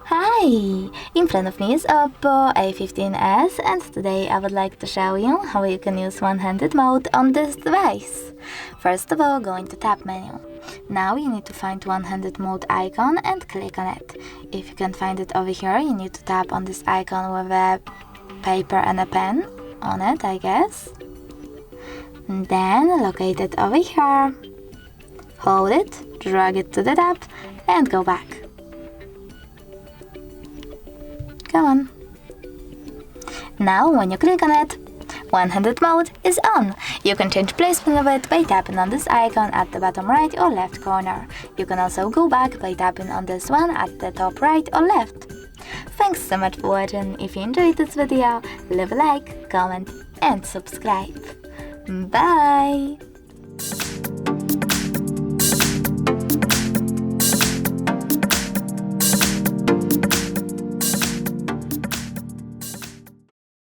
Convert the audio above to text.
Hi! In front of me is OPPO A15s, and today I would like to show you how you can use one-handed mode on this device. First of all, go into Tab menu. Now you need to find one-handed mode icon and click on it. If you can't find it over here, you need to tap on this icon with a paper and a pen on it, I guess. And then locate it over here. Hold it, drag it to the tab, and go back. Go on. Now when you click on it, one-handed mode is on. You can change placement of it by tapping on this icon at the bottom right or left corner. You can also go back by tapping on this one at the top right or left. Thanks so much for watching. If you enjoyed this video, leave a like, comment and subscribe. Bye!